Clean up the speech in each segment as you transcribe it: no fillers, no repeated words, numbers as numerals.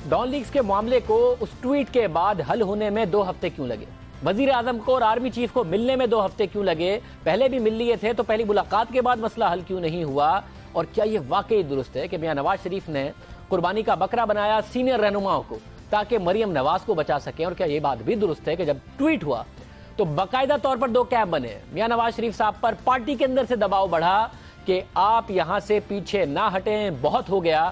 Dawn legs کے معاملے کو اس ٹویٹ کے بعد حل ہونے میں 2 ہفتے کیوں لگے؟ وزیر اعظم کو اور آرمی چیف کو ملنے میں 2 ہفتے کیوں لگے؟ پہلے بھی مل لیے تھے تو پہلی ملاقات کے بعد مسئلہ حل کیوں نہیں ہوا؟ اور کیا یہ واقعی درست ہے کہ میاں نواز شریف نے قربانی کا بکرا بنایا سینئر رہنماؤں کو تاکہ مریم نواز کو بچا سکیں؟ اور کیا یہ بات بھی درست ہے کہ جب ٹویٹ ہوا تو باقاعدہ طور پر 2 کیمپ بنے؟ میاں نواز شریف صاحب پر پارٹی کے اندر سے دباؤ بڑھا کہ آپ یہاں سے پیچھے نہ ہٹیں، بہت ہو گیا،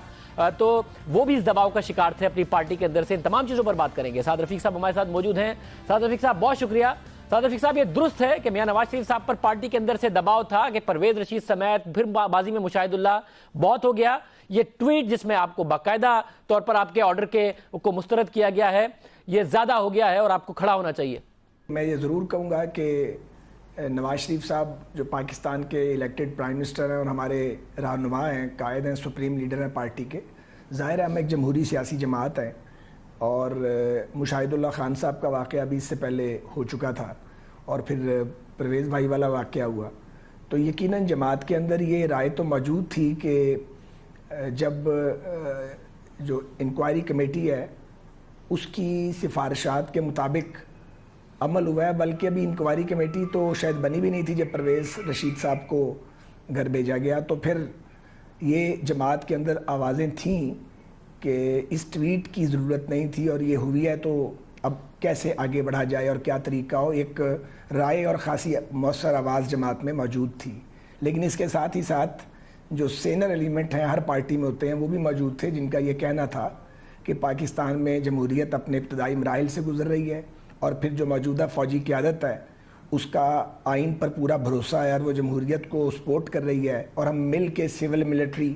تو وہ بھی اس دباؤ کا شکار تھے اپنی پارٹی کے اندر سے۔ ان تمام چیزوں پر بات کریں گے۔ سعد رفیق صاحب ہمارے ساتھ موجود ہیں۔ سعد رفیق صاحب بہت شکریہ۔ سعد رفیق صاحب، یہ درست ہے کہ میاں نواز شریف صاحب پر پارٹی کے اندر سے دباؤ تھا کہ پرویز رشید سمیت پھر بازی میں مشاہد اللہ، بہت ہو گیا؟ یہ ٹویٹ جس میں آپ کو باقاعدہ طور پر آپ کے آرڈر کو مسترد کیا گیا ہے، یہ زیادہ ہو گیا ہے اور آپ کو کھڑا ہونا چاہیے؟ میں یہ ضرور کہوں گا کہ نواز شریف صاحب جو پاکستان کے الیکٹڈ پرائم منسٹر ہیں اور ہمارے رہنما ہیں، قائد ہیں، سپریم لیڈر ہیں پارٹی کے، ظاہر ہے ہم ایک جمہوری سیاسی جماعت ہیں اور مشاہد اللہ خان صاحب کا واقعہ بھی اس سے پہلے ہو چکا تھا اور پھر پرویز بھائی والا واقعہ ہوا، تو یقیناً جماعت کے اندر یہ رائے تو موجود تھی کہ جب جو انکوائری کمیٹی ہے اس کی سفارشات کے مطابق عمل ہوا ہے، بلکہ ابھی انکوائری کمیٹی تو شاید بنی بھی نہیں تھی جب پرویز رشید صاحب کو گھر بھیجا گیا، تو پھر یہ جماعت کے اندر آوازیں تھیں کہ اس ٹویٹ کی ضرورت نہیں تھی اور یہ ہوئی ہے تو اب کیسے آگے بڑھا جائے اور کیا طریقہ ہو۔ ایک رائے اور خاصی مؤثر آواز جماعت میں موجود تھی، لیکن اس کے ساتھ ہی ساتھ جو سینئر ایلیمنٹ ہیں ہر پارٹی میں ہوتے ہیں وہ بھی موجود تھے جن کا یہ کہنا تھا کہ پاکستان میں جمہوریت اپنے ابتدائی مراحل سے گزر رہی ہے اور پھر جو موجودہ فوجی قیادت ہے اس کا آئین پر پورا بھروسہ ہے اور وہ جمہوریت کو سپورٹ کر رہی ہے اور ہم مل کے سول ملٹری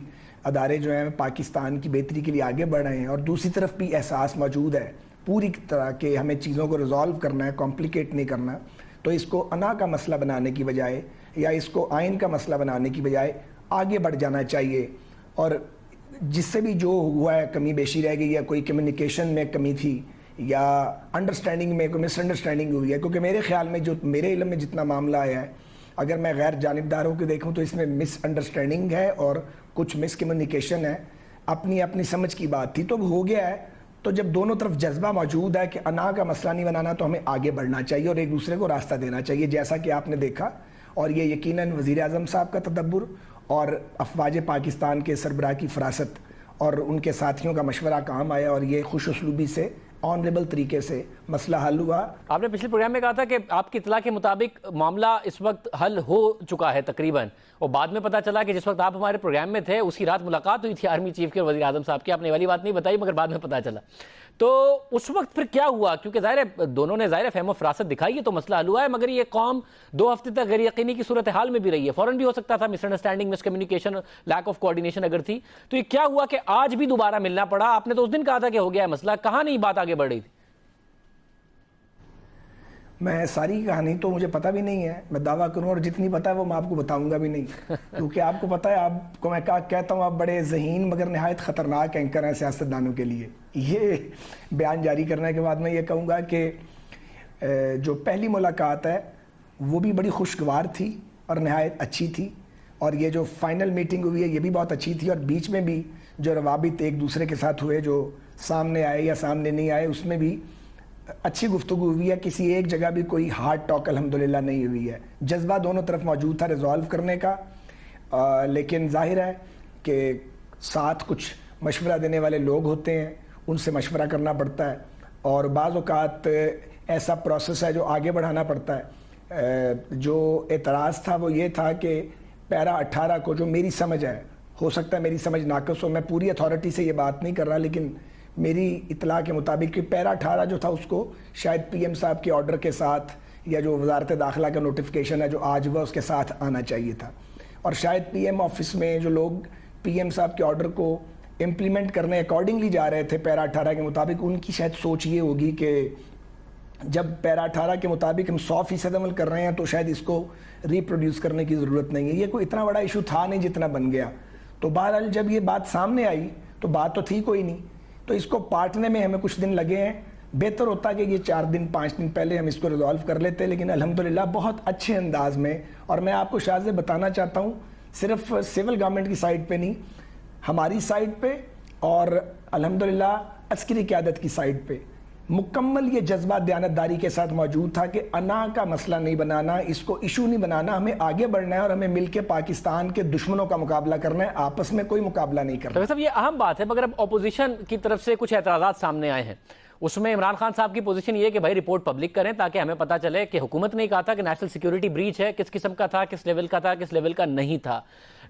ادارے جو ہیں پاکستان کی بہتری کے لیے آگے بڑھ رہے ہیں، اور دوسری طرف بھی احساس موجود ہے پوری طرح کہ ہمیں چیزوں کو ریزالو کرنا ہے، کمپلیکیٹ نہیں کرنا، تو اس کو انا کا مسئلہ بنانے کی بجائے یا اس کو آئین کا مسئلہ بنانے کی بجائے آگے بڑھ جانا چاہیے۔ اور جس سے بھی جو ہوا ہے کمی بیشی رہ گئی ہے، کوئی کمیونیکیشن میں کمی تھی یا انڈرسٹینڈنگ میں کوئی مس انڈرسٹینڈنگ ہوئی ہے، کیونکہ میرے خیال میں جو میرے علم میں جتنا معاملہ آیا ہے، اگر میں غیر جانبداروں کو دیکھوں تو اس میں مس انڈرسٹینڈنگ ہے اور کچھ مس کمیونیکیشن ہے، اپنی سمجھ کی بات تھی تو ہو گیا ہے۔ تو جب دونوں طرف جذبہ موجود ہے کہ انا کا مسئلہ نہیں بنانا تو ہمیں آگے بڑھنا چاہیے اور ایک دوسرے کو راستہ دینا چاہیے، جیسا کہ آپ نے دیکھا، اور یہ یقیناً وزیر اعظم صاحب کا تدبر اور افواج پاکستان کے سربراہ کی فراست اور ان کے ساتھیوں کا مشورہ کام آیا اور یہ خوش اسلوبی سے آنریبل طریقے سے مسئلہ حل ہوا۔ آپ نے پچھلے پروگرام میں کہا تھا کہ آپ کی اطلاع کے مطابق معاملہ اس وقت حل ہو چکا ہے تقریباً، اور بعد میں پتہ چلا کہ جس وقت آپ ہمارے پروگرام میں تھے اسی رات ملاقات ہوئی تھی آرمی چیف کے اور وزیر اعظم صاحب کی، آپ نے والی بات نہیں بتائی مگر بعد میں پتہ چلا، تو اس وقت پھر کیا ہوا؟ کیونکہ ظاہر ہے دونوں نے ظاہر فہم و فراست دکھائی ہے تو مسئلہ حل ہوا ہے، مگر یہ قوم 2 ہفتے تک غیر یقینی کی صورتحال میں بھی رہی ہے، فوراً بھی ہو سکتا تھا misunderstanding, miscommunication, lack of coordination اگر تھی، تو یہ کیا ہوا کہ آج بھی دوبارہ ملنا پڑا؟ آپ نے تو اس دن کہا تھا کہ ہو گیا ہے مسئلہ، کہاں نہیں بات آگے بڑھ رہی تھی؟ میں ساری کہانی تو مجھے پتہ بھی نہیں ہے، میں دعویٰ کروں اور جتنی پتہ ہے وہ میں آپ کو بتاؤں گا بھی نہیں، کیونکہ آپ کو پتہ ہے، آپ کو میں کہتا ہوں آپ بڑے ذہین مگر نہایت خطرناک اینکر ہیں سیاستدانوں کے لیے۔ یہ بیان جاری کرنے کے بعد میں یہ کہوں گا کہ جو پہلی ملاقات ہے وہ بھی بڑی خوشگوار تھی اور نہایت اچھی تھی، اور یہ جو فائنل میٹنگ ہوئی ہے یہ بھی بہت اچھی تھی، اور بیچ میں بھی جو روابط ایک دوسرے کے ساتھ ہوئے، جو سامنے آئے یا سامنے نہیں آئے، اس میں بھی اچھی گفتگو ہوئی ہے، کسی ایک جگہ بھی کوئی ہارڈ ٹاک الحمدللہ نہیں ہوئی ہے، جذبہ دونوں طرف موجود تھا ریزالو کرنے کا، لیکن ظاہر ہے کہ ساتھ کچھ مشورہ دینے والے لوگ ہوتے ہیں، ان سے مشورہ کرنا پڑتا ہے، اور بعض اوقات ایسا پروسیس ہے جو آگے بڑھانا پڑتا ہے۔ جو اعتراض تھا وہ یہ تھا کہ پیرا 18 کو جو میری سمجھ ہے، ہو سکتا ہے میری سمجھ ناقص ہو، میں پوری اتھارٹی سے یہ بات نہیں کر رہا، لیکن میری اطلاع کے مطابق کہ پیرا 18 جو تھا اس کو شاید پی ایم صاحب کے آرڈر کے ساتھ یا جو وزارت داخلہ کا نوٹیفیکیشن ہے جو آج ہوا اس کے ساتھ آنا چاہیے تھا، اور شاید پی ایم آفس میں جو لوگ پی ایم صاحب کے آرڈر کو امپلیمنٹ کرنے اکارڈنگلی جا رہے تھے پیرا 18 کے مطابق، ان کی شاید سوچ یہ ہوگی کہ جب پیرا 18 کے مطابق ہم 100% عمل کر رہے ہیں تو شاید اس کو ریپروڈیوس کرنے کی ضرورت نہیں ہے، یہ کوئی اتنا بڑا ایشو تھا نہیں جتنا بن گیا۔ تو بہرحال جب یہ بات سامنے آئی تو بات تو تھی کوئی نہیں، تو اس کو پاٹنے میں ہمیں کچھ دن لگے ہیں، بہتر ہوتا کہ یہ 4 دن 5 دن پہلے ہم اس کو ریزالو کر لیتے، لیکن الحمدللہ بہت اچھے انداز میں، اور میں آپ کو شاذ سے بتانا چاہتا ہوں صرف سول گورنمنٹ کی سائٹ پہ نہیں، ہماری سائٹ پہ اور الحمدللہ عسکری قیادت کی سائڈ پہ مکمل یہ جذبہ دیانتداری کے ساتھ موجود تھا کہ انا کا مسئلہ نہیں بنانا، اس کو ایشو نہیں بنانا، ہمیں آگے بڑھنا ہے اور ہمیں مل کے پاکستان کے دشمنوں کا مقابلہ کرنا ہے، آپس میں کوئی مقابلہ نہیں کرنا۔ صاحب یہ اہم بات ہے، مگر اب اپوزیشن کی طرف سے کچھ اعتراضات سامنے آئے ہیں، اس میں عمران خان صاحب کی پوزیشن یہ ہے کہ بھائی رپورٹ پبلک کریں تاکہ ہمیں پتہ چلے کہ حکومت نے کہا تھا کہ نیشنل سیکیورٹی بریچ ہے، کس قسم کا تھا، کس لیول کا تھا، کس لیول کا نہیں تھا۔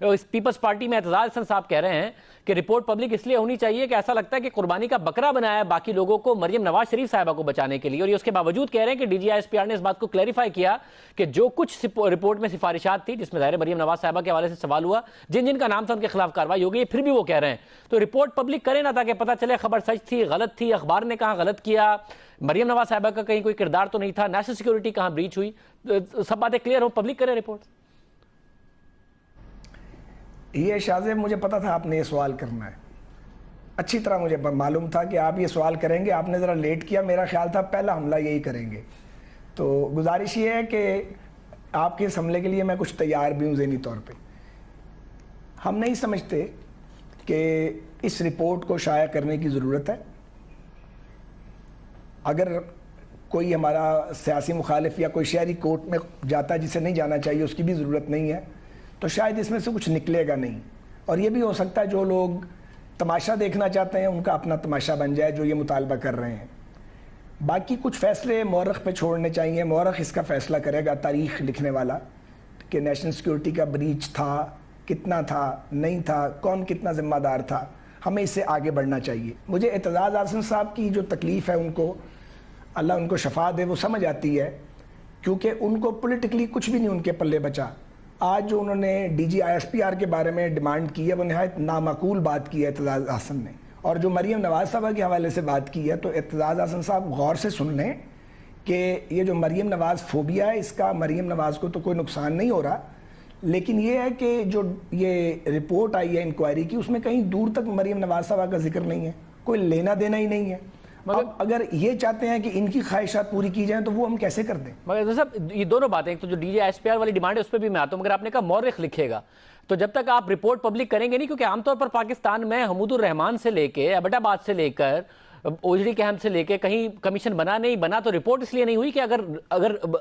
اس پیپلز پارٹی میں اعتزاز حسن صاحب کہہ رہے ہیں کہ رپورٹ پبلک اس لیے ہونی چاہیے کہ ایسا لگتا ہے کہ قربانی کا بکرا بنایا ہے باقی لوگوں کو مریم نواز شریف صاحبہ کو بچانے کے لیے، اور یہ اس کے باوجود کہہ رہے ہیں کہ D G I S P R نے اس بات کو کلیریفائی کیا کہ جو کچھ رپورٹ میں سفارشات تھی، جس میں ظاہر مریم نواز صاحبہ کے حوالے سے سوال ہوا، جن کا نام تھا ان کے خلاف کارروائی ہو گئی، پھر بھی وہ کہہ رہے ہیں تو رپورٹ پبلک کریں نا تاکہ پتہ چلے خبر سچ تھی، غلط تھی، اخبار نے کہاں غلط کیا، مریم نواز صاحبہ کا کہیں کوئی کردار تو نہیں تھا، نیشنل سیکیورٹی کہاں بریچ ہوئی، سب باتیں کلیئر ہو، پبلک کریں رپورٹ۔ یہ شاذیب مجھے پتا تھا آپ نے یہ سوال کرنا ہے، اچھی طرح مجھے معلوم تھا کہ آپ یہ سوال کریں گے، آپ نے ذرا لیٹ کیا، میرا خیال تھا پہلا حملہ یہی کریں گے۔ تو گزارش یہ ہے کہ آپ کے اس حملے کے لیے میں کچھ تیار بھی ہوں ذہنی طور پہ۔ ہم نہیں سمجھتے کہ اس رپورٹ کو شائع کرنے کی ضرورت ہے، اگر کوئی ہمارا سیاسی مخالف یا کوئی شہری کورٹ میں جاتا ہے جسے نہیں جانا چاہیے، اس کی بھی ضرورت نہیں ہے، تو شاید اس میں سے کچھ نکلے گا نہیں، اور یہ بھی ہو سکتا ہے جو لوگ تماشا دیکھنا چاہتے ہیں ان کا اپنا تماشا بن جائے جو یہ مطالبہ کر رہے ہیں۔ باقی کچھ فیصلے مورخ پہ چھوڑنے چاہیے، مورخ اس کا فیصلہ کرے گا، تاریخ لکھنے والا، کہ نیشنل سیکیورٹی کا بریچ تھا، کتنا تھا، نہیں تھا، کون کتنا ذمہ دار تھا، ہمیں اس سے آگے بڑھنا چاہیے۔ مجھے اعتزاز حسن صاحب کی جو تکلیف ہے، ان کو اللہ ان کو شفا دے، وہ سمجھ آتی ہے، کیونکہ ان کو پولیٹیکلی کچھ بھی نہیں ان کے پلے بچا۔ آج جو انہوں نے D G I S P R کے بارے میں ڈیمانڈ کی ہے وہ نہایت نامعقول بات کی ہے اعتزاز حسن نے، اور جو مریم نواز صاحبہ کے حوالے سے بات کی ہے، تو اعتزاز حسن صاحب غور سے سن لیں کہ یہ جو مریم نواز فوبیا ہے، اس کا مریم نواز کو تو کوئی نقصان نہیں ہو رہا، لیکن یہ ہے کہ جو یہ رپورٹ آئی ہے انکوائری کی، اس میں کہیں دور تک مریم نواز صاحبہ کا ذکر نہیں ہے، کوئی لینا دینا ہی نہیں ہے۔ اب اگر یہ چاہتے ہیں کہ ان کی خواہشات پوری کی جائیں تو وہ ہم کیسے کر دیں؟ مگر صاحب یہ دونوں باتیں، ایک تو جو D G S P R والی ڈیمانڈ ہے اس پہ بھی میں آتا ہوں، مگر آپ نے کہا مورخ لکھے گا، تو جب تک آپ رپورٹ پبلک کریں گے نہیں، کیونکہ عام طور پر پاکستان میں حمود الرحمان سے لے کے ایبٹ آباد سے لے کر اوجڑی کیمپ سے لے کے کہیں کمیشن بنا نہیں بنا، تو رپورٹ اس لیے نہیں ہوئی کہ اگر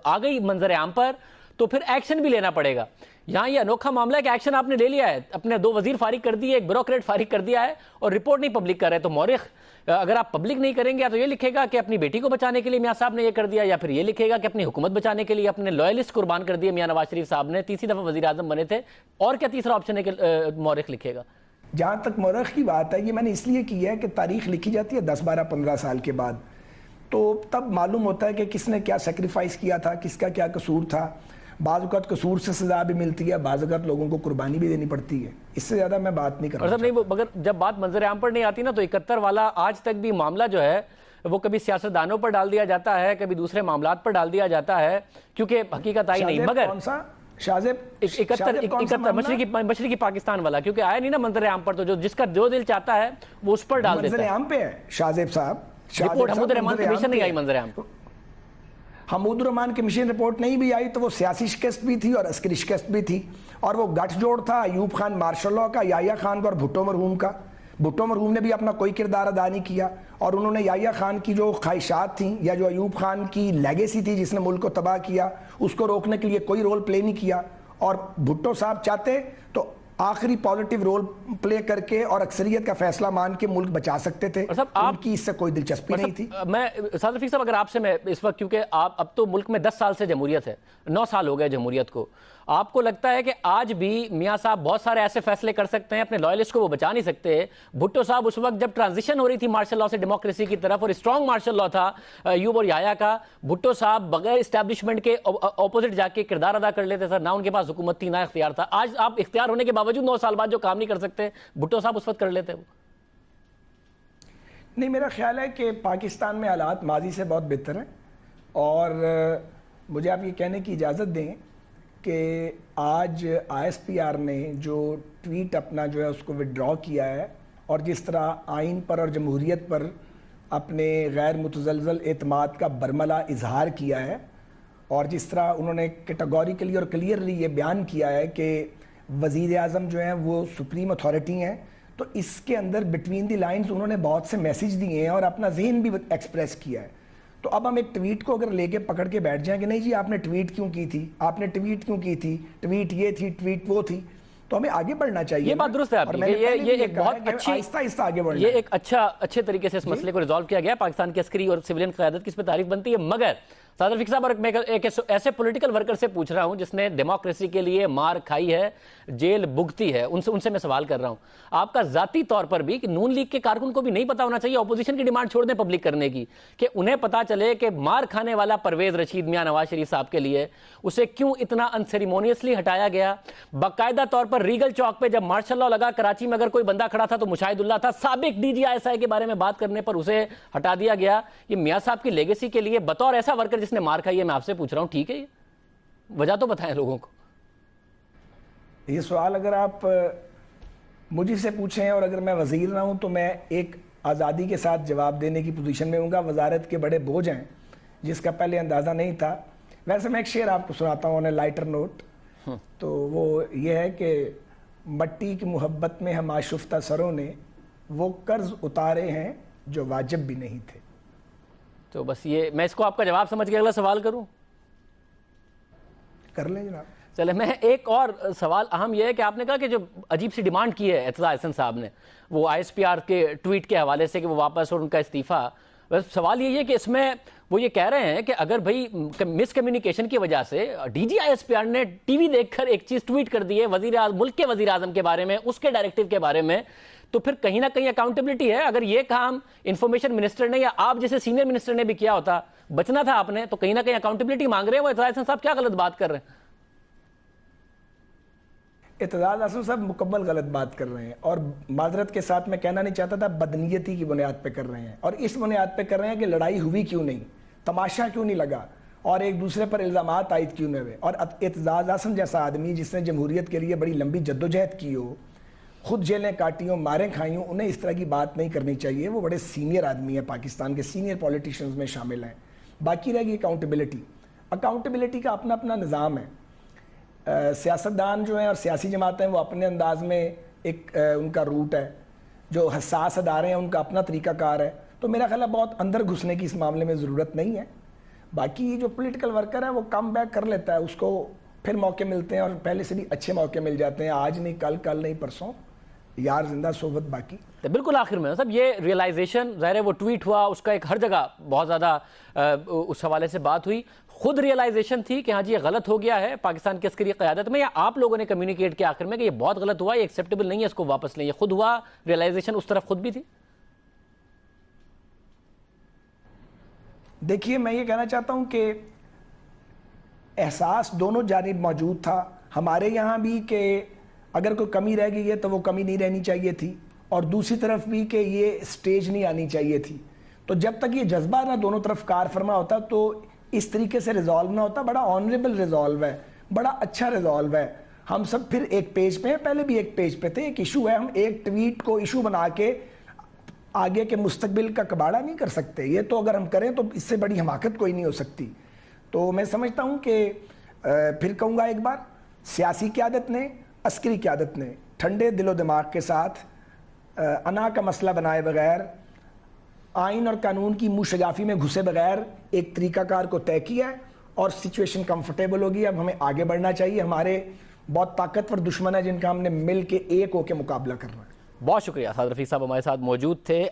آ گئی منظر عام پر تو پھر ایکشن بھی لینا پڑے گا۔ یہاں یہ انوکھا معاملہ ہے کہ ایکشن آپ نے لے لیا ہے، اپنے 2 وزیر فارغ کر دیے، ایک بیوروکریٹ فارغ کر دیا ہے، اور رپورٹ نہیں پبلک کر رہے، تو مورخ اگر آپ پبلک نہیں کریں گے تو یہ لکھے گا کہ اپنی بیٹی کو بچانے کے لیے میاں صاحب نے یہ کر دیا، یا پھر یہ لکھے گا کہ اپنی حکومت بچانے کے لیے اپنے لوئلسٹ قربان کر دیے میاں نواز شریف صاحب نے، تیسری دفعہ وزیر اعظم بنے تھے، اور کیا تیسرا آپشن ہے کہ مورخ لکھے گا؟ جہاں تک مورخ کی بات ہے، یہ میں نے اس لیے کی ہے کہ تاریخ لکھی جاتی ہے 10 12 15 سال کے بعد، تو تب معلوم ہوتا ہے کہ کس نے کیا سیکریفائس کیا تھا، کس کا کیا قصور تھا۔ بعض اوقات قصور سے سزا بھی ملتی ہے، بعض اوقات لوگوں کو قربانی بھی دینی پڑتی ہے، اس سے زیادہ میں بات نہیں کرتا۔ نہیں، مگر جب بات منظر عام پر نہیں آتی نا، تو 71 والا آج تک بھی معاملہ جو ہے وہ کبھی سیاستدانوں پر ڈال دیا جاتا ہے، کبھی دوسرے معاملات پر ڈال دیا جاتا ہے، کیونکہ حقیقت آئی نہیں۔ مگر کون سا شاذب 71 مشرقی پاکستان والا کیونکہ آیا نہیں نا منظر عام پر، تو جس کا جو دل چاہتا ہے وہ اس پر ڈال دیتا ہے۔ منظر عام پہ ہے شاذب صاحب، رپورٹ حمود الرحمان کمیشن نہیں آئی منظر عام پر، حمود الرحمان کمیشن رپورٹ نہیں بھی آئی تو وہ سیاسی شکست بھی تھی اور عسکری شکست بھی تھی، اور وہ گٹھ جوڑ تھا ایوب خان مارشل لاء کا، یحییٰ خان کا اور بھٹو مرحوم کا۔ بھٹو مرحوم نے بھی اپنا کوئی کردار ادا نہیں کیا، اور انہوں نے یحییٰ خان کی جو خواہشات تھیں یا جو ایوب خان کی لیگیسی تھی جس نے ملک کو تباہ کیا، اس کو روکنے کے لیے کوئی رول پلے نہیں کیا، اور بھٹو صاحب چاہتے تو آخری پازیٹیو رول پلے کر کے اور اکثریت کا فیصلہ مان کے ملک بچا سکتے تھے، ان کی اس سے کوئی دلچسپی نہیں تھی۔ میں سعد رفیق صاحب اگر آپ سے میں اس وقت، کیونکہ آپ اب تو ملک میں 10 سال سے جمہوریت ہے، 9 سال ہو گئے جمہوریت کو، آپ کو لگتا ہے کہ آج بھی میاں صاحب بہت سارے ایسے فیصلے کر سکتے ہیں، اپنے لائلسٹ کو وہ بچا نہیں سکتے؟ بھٹو صاحب اس وقت جب ٹرانزیشن ہو رہی تھی مارشل لاء سے ڈیموکریسی کی طرف، اور اسٹرانگ مارشل لاء تھا ایوب اور یحییٰ کا، بھٹو صاحب بغیر اسٹیبلشمنٹ کے اپوزٹ جا کے کردار ادا کر لیتے سر، نہ ان کے پاس حکومت تھی نہ اختیار تھا۔ آج آپ اختیار ہونے کے باوجود 9 سال بعد جو کام نہیں کر سکتے، بھٹو صاحب اس وقت کر لیتے وہ؟ نہیں، میرا خیال ہے کہ پاکستان میں حالات ماضی سے بہت بہتر ہیں، اور مجھے آپ یہ کہنے کی اجازت دیں کہ آج آئی ایس پی آر نے جو ٹویٹ اپنا جو ہے اس کو وڈرا کیا ہے، اور جس طرح آئین پر اور جمہوریت پر اپنے غیر متزلزل اعتماد کا برملا اظہار کیا ہے، اور جس طرح انہوں نے کیٹاگوریکلی اور کلیئرلی یہ بیان کیا ہے کہ وزیر اعظم جو ہیں وہ سپریم اتھارٹی ہیں، تو اس کے اندر بٹوین دی لائنز انہوں نے بہت سے میسیج دیے ہیں اور اپنا ذہن بھی ایکسپریس کیا ہے. تو اب ہم ایک ٹویٹ کو اگر لے کے پکڑ کے بیٹھ جائیں کہ نہیں جی آپ نے ٹویٹ کیوں کی تھی, آپ نے ٹویٹ کیوں کی تھی, ٹویٹ یہ تھی, ٹویٹ وہ تھی, تو ہمیں آگے بڑھنا چاہیے. یہ بات درست ہے آپ کی, یہ ایک بہت اچھی آہستہ آگے بڑھنا, یہ ایک اچھے طریقے سے اس مسئلے کو ریزالو کیا گیا. پاکستان کی عسکری اور سویلین قیادت کی اس پہ تعریف بنتی ہے. مگر سعد رفیق صاحب, اور میں ایک ایسے پولیٹیکل ورکر سے پوچھ رہا ہوں جس نے ڈیموکریسی کے لیے مار کھائی ہے, جیل بھگتی ہے, ان سے میں سوال کر رہا ہوں, آپ کا ذاتی طور پر بھی کہ نون لیگ کے کارکن کو بھی نہیں پتا ہونا چاہیے, اپوزیشن کی ڈیمانڈ چھوڑ دیں پبلک کرنے کی, کہ انہیں پتا چلے کہ مار کھانے والا پرویز رشید میاں نواز شریف صاحب کے لیے اسے کیوں اتنا انسیریمونیسلی ہٹایا گیا. باقاعدہ طور پر ریگل چوک پہ جب مارشل لا لگا, کراچی میں اگر کوئی بندہ کھڑا تھا تو مشاہد اللہ تھا, سابق DGI کے بارے میں بات کرنے پر اسے ہٹا دیا گیا. یہ میاں صاحب کی لیگیسی کے لیے بطور ایسا ورکر جس نے مار کھائی ہے, میں آپ سے پوچھ رہا ہوں, ٹھیک ہے؟ یہ وجہ تو بتائیں لوگوں کو. یہ سوال اگر آپ مجھے سے پوچھیں اور اگر میں وزیر نہ ہوں تو میں ایک آزادی کے ساتھ جواب دینے کی پوزیشن میں ہوں گا. وزارت کے بڑے بوجھ ہیں جس کا پہلے اندازہ نہیں تھا. ویسے میں ایک شعر آپ کو سناتا ہوں, لائٹر نوٹ. تو وہ یہ ہے کہ مٹی کی محبت میں ہم آشفتہ سروں نے وہ قرض اتارے ہیں جو واجب بھی نہیں تھے. تو بس یہ, میں اس کو آپ کا جواب سمجھ کے اگلا سوال کروں؟ کر لیں جناب. چلے, میں ایک اور سوال اہم یہ ہے کہ آپ نے کہا کہ جو عجیب سی ڈیمانڈ کی ہے اعتزاز احسن صاحب نے وہ ISPR کے ٹویٹ کے حوالے سے کہ وہ واپس اور ان کا استعفیٰ, سوال یہ ہے کہ اس میں وہ یہ کہہ رہے ہیں کہ اگر بھائی مس کمیونیکیشن کی وجہ سے DG ISPR نے ٹی وی دیکھ کر ایک چیز ٹویٹ کر دی ہے ملک کے وزیر اعظم کے بارے میں, اس کے ڈائریکٹیو کے بارے میں, تو پھر کہیں نہ کہیں اکاؤنٹیبلٹی ہے. اگر یہ کام انفارمیشن منسٹر نے یا آپ جیسے سینئر منسٹر نے بھی کیا ہوتا, بچنا تھا آپ نے, تو کہیں نہ کہیں اکاؤنٹیبلٹی مانگ رہے ہیں وہ اعتزاز احسن صاحب, کیا غلط بات کر رہے ہیں؟ اعتزاز احسن صاحب مکمل غلط بات کر رہے ہیں, اور معذرت کے ساتھ میں کہنا نہیں چاہتا تھا, بدنیتی کی بنیاد پہ کر رہے ہیں, اور اس بنیاد پہ کر رہے ہیں کہ لڑائی ہوئی کیوں نہیں, تماشا کیوں نہیں لگا, اور ایک دوسرے پر الزامات عائد کیوں نہ ہوئے. اور اعتزاز احسن جیسا آدمی جس نے جمہوریت کے لیے بڑی لمبی جدوجہد کی ہو, خود جیلیں کاٹی ہوں, ماریں کھائی ہوں, انہیں اس طرح کی بات نہیں کرنی چاہیے. وہ بڑے سینئر آدمی ہیں, پاکستان کے سینئر پولیٹیشنز میں شامل ہیں. باقی رہ گئی اکاؤنٹیبلٹی. اکاؤنٹیبلٹی کا اپنا اپنا نظام ہے. سیاستدان جو ہیں اور سیاسی جماعتیں وہ اپنے انداز میں ایک ان کا روٹ ہے, جو حساس ادارے ہیں ان کا اپنا طریقہ کار ہے. تو میرا خیال ہے بہت اندر گھسنے کی اس معاملے میں ضرورت نہیں ہے. باقی جو پولیٹیکل ورکر ہے وہ کم بیک کر لیتا ہے, اس کو پھر موقع ملتے ہیں اور پہلے سے بھی اچھے موقع مل جاتے ہیں. آج نہیں کل, کل نہیں پرسوں, یار زندہ صحبت باقی. بالکل آخر میں صاحب یہ ریئلائزیشن, ظاہر ہے وہ ٹویٹ ہوا, اس کا ایک ہر جگہ بہت زیادہ اس حوالے سے بات ہوئی, خود ریئلائزیشن تھی کہ ہاں جی یہ غلط ہو گیا ہے پاکستان کی عسکری قیادت میں, یا آپ لوگوں نے کمیونیکیٹ کیا آخر میں کہ یہ بہت غلط ہوا, یہ ایکسیپٹیبل نہیں ہے, اس کو واپس لیں, یہ خود ہوا ریئلائزیشن, اس طرف خود بھی تھی؟ دیکھیے میں یہ کہنا چاہتا ہوں کہ احساس دونوں جانب موجود تھا. ہمارے یہاں بھی کہ اگر کوئی کمی رہ گئی ہے تو وہ کمی نہیں رہنی چاہیے تھی, اور دوسری طرف بھی کہ یہ سٹیج نہیں آنی چاہیے تھی. تو جب تک یہ جذبہ نہ دونوں طرف کار فرما ہوتا تو اس طریقے سے ریزالو نہ ہوتا. بڑا آنریبل ریزالو ہے, بڑا اچھا ریزالو ہے. ہم سب پھر ایک پیج پہ ہیں, پہلے بھی ایک پیج پہ تھے. ایک ایشو ہے, ہم ایک ٹویٹ کو ایشو بنا کے آگے کے مستقبل کا کباڑا نہیں کر سکتے. یہ تو اگر ہم کریں تو اس سے بڑی حماقت کوئی نہیں ہو سکتی. تو میں سمجھتا ہوں کہ پھر کہوں گا ایک بار, سیاسی قیادت نے, عسکری قیادت نے ٹھنڈے دل و دماغ کے ساتھ انا کا مسئلہ بنائے بغیر, آئین اور قانون کی منہ شگافی میں گھسے بغیر ایک طریقہ کار کو طے کیا ہے, اور سچویشن کمفرٹیبل ہوگی. اب ہمیں آگے بڑھنا چاہیے. ہمارے بہت طاقتور دشمن ہیں جن کا ہم نے مل کے ایک ہو کے مقابلہ کرنا ہے. بہت شکریہ. سعد رفیق صاحب ہمارے ساتھ موجود تھے.